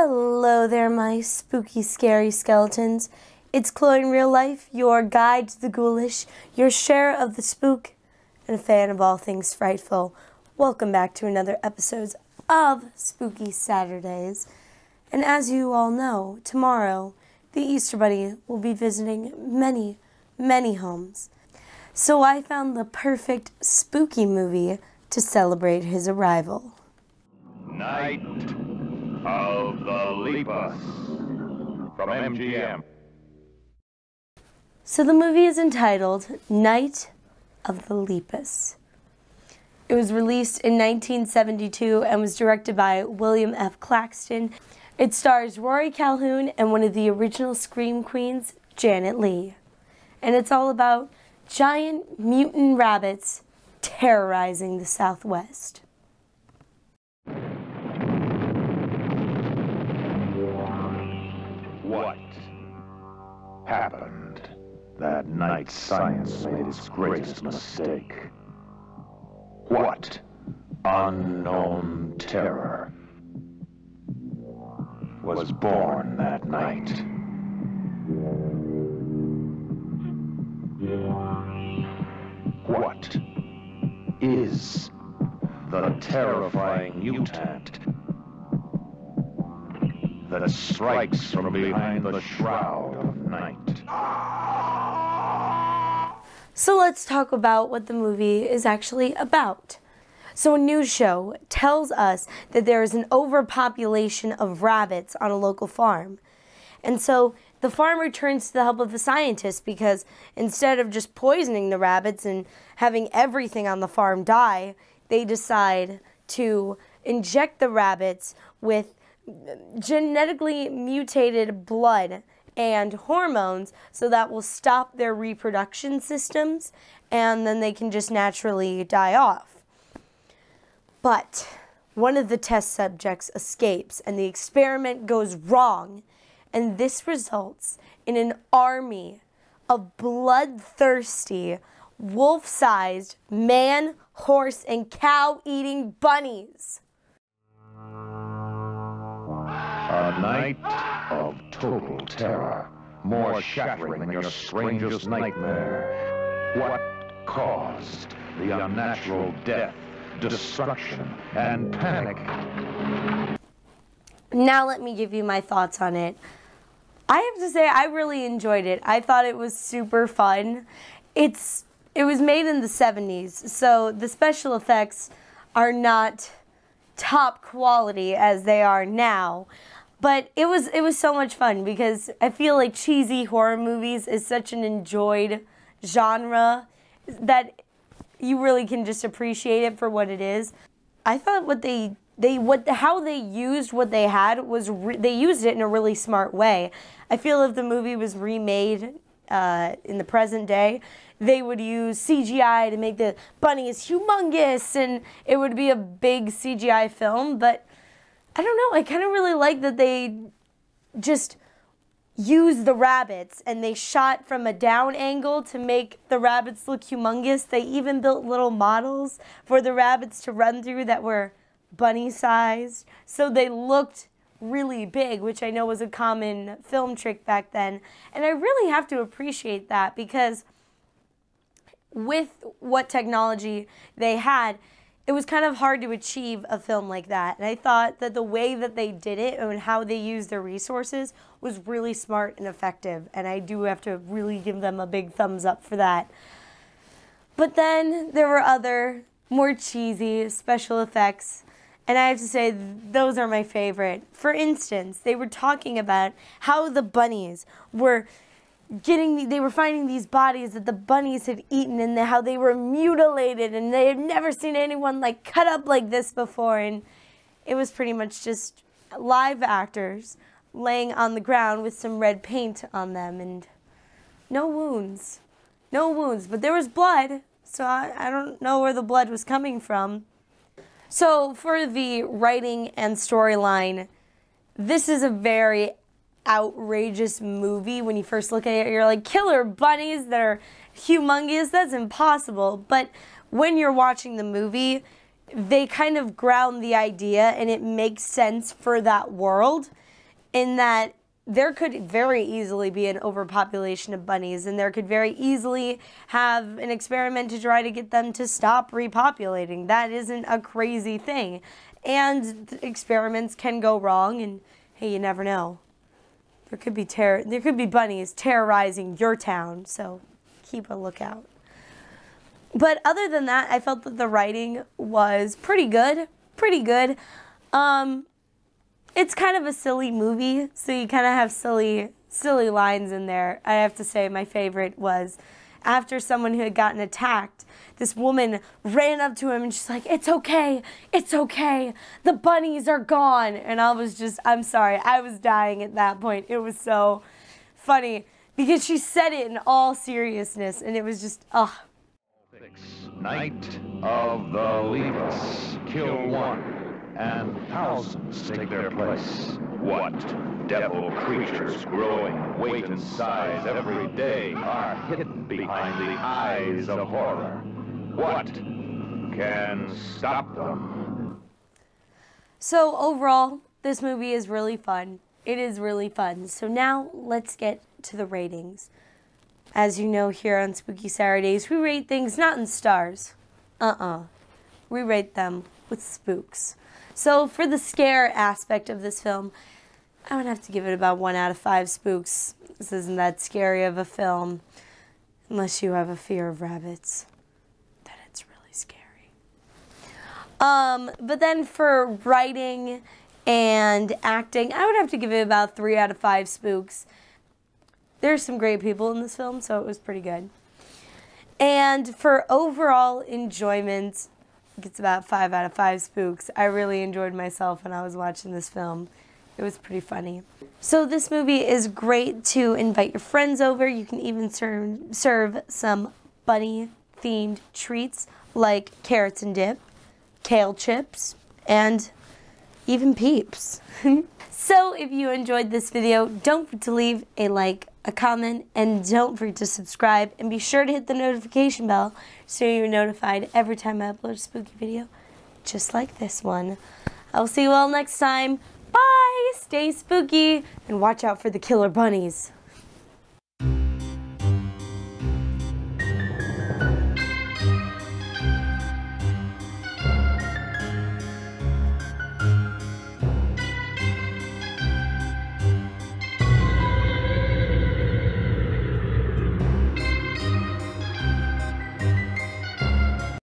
Hello there, my spooky, scary skeletons. It's Chloe in real life, your guide to the ghoulish, your share of the spook, and a fan of all things frightful. Welcome back to another episode of Spooky Saturdays. And as you all know, tomorrow, the Easter Bunny will be visiting many, many homes. So I found the perfect spooky movie to celebrate his arrival. Night of the Lepus from MGM. So the movie is entitled Night of the Lepus. It was released in 1972 and was directed by William F. Claxton. It stars Rory Calhoun and one of the original Scream Queens, Janet Leigh. And it's all about giant mutant rabbits terrorizing the Southwest. What happened that night science made its greatest mistake? What unknown terror was born that night? What is the terrifying mutant that strikes from behind the shroud of night? So let's talk about what the movie is actually about. So a news show tells us that there is an overpopulation of rabbits on a local farm. And so the farmer turns to the help of a scientist because instead of just poisoning the rabbits and having everything on the farm die, they decide to inject the rabbits with genetically mutated blood and hormones so that will stop their reproduction systems and then they can just naturally die off. But one of the test subjects escapes and the experiment goes wrong, and this results in an army of bloodthirsty, wolf-sized man, horse, and cow-eating bunnies. A night of total terror, more shattering than your strangest nightmare. What caused the unnatural death, destruction, and panic? Now let me give you my thoughts on it. I have to say I really enjoyed it. I thought it was super fun. It was made in the 70s, so the special effects are not top quality as they are now. But it was so much fun because I feel like cheesy horror movies is such an enjoyed genre that you really can just appreciate it for what it is. I thought how they used what they had was they used it in a really smart way. I feel if the movie was remade in the present day, they would use CGI to make the bunnies humongous and it would be a big CGI film, but I don't know, I kind of really like that they just used the rabbits and they shot from a down angle to make the rabbits look humongous. They even built little models for the rabbits to run through that were bunny-sized, so they looked really big, which I know was a common film trick back then. And I really have to appreciate that because with what technology they had, it was kind of hard to achieve a film like that. And I thought that the way that they did it and how they used their resources was really smart and effective. And I do have to really give them a big thumbs up for that. But then there were other more cheesy special effects. And I have to say, those are my favorite. For instance, they were talking about how the bunnies were they were finding these bodies that the bunnies had eaten and how they were mutilated and they had never seen anyone like cut up like this before. And it was pretty much just live actors laying on the ground with some red paint on them and no wounds. No wounds, but there was blood. So I don't know where the blood was coming from. So for the writing and storyline, this is a very outrageous movie. When you first look at it, you're like, killer bunnies that are humongous, that's impossible. But when you're watching the movie, they kind of ground the idea and it makes sense for that world. in that there could very easily be an overpopulation of bunnies, and there could very easily have an experiment to try to get them to stop repopulating. That isn't a crazy thing. And experiments can go wrong, and hey, you never know. There could be bunnies terrorizing your town, so keep a lookout. But other than that, I felt that the writing was pretty good. Pretty good. It's kind of a silly movie, so you kind of have silly lines in there. I have to say my favorite was after someone who had gotten attacked, this woman ran up to him and she's like, "It's okay, it's okay, the bunnies are gone." And I'm sorry, I was dying at that point. It was so funny because she said it in all seriousness, and it was just, ugh. Night of the Lepus. Kill one, and thousands take their place. What devil creatures growing weight and size every day are hidden behind the eyes of horror? What can stop them? So overall, this movie is really fun. It is really fun. So now let's get to the ratings. As you know, here on Spooky Saturdays, we rate things not in stars. We rate them with spooks. So for the scare aspect of this film, I would have to give it about 1 out of 5 spooks. This isn't that scary of a film, unless you have a fear of rabbits. Then it's really scary. But then for writing and acting, I would have to give it about 3 out of 5 spooks. There's some great people in this film, so it was pretty good. And for overall enjoyment, it's about 5 out of 5 spooks. I really enjoyed myself when I was watching this film. It was pretty funny. So this movie is great to invite your friends over. You can even serve some bunny-themed treats like carrots and dip, kale chips, and even Peeps. So if you enjoyed this video, don't forget to leave a like, a comment, and don't forget to subscribe, and be sure to hit the notification bell so you're notified every time I upload a spooky video just like this one. I'll see you all next time. Bye! Stay spooky and watch out for the killer bunnies.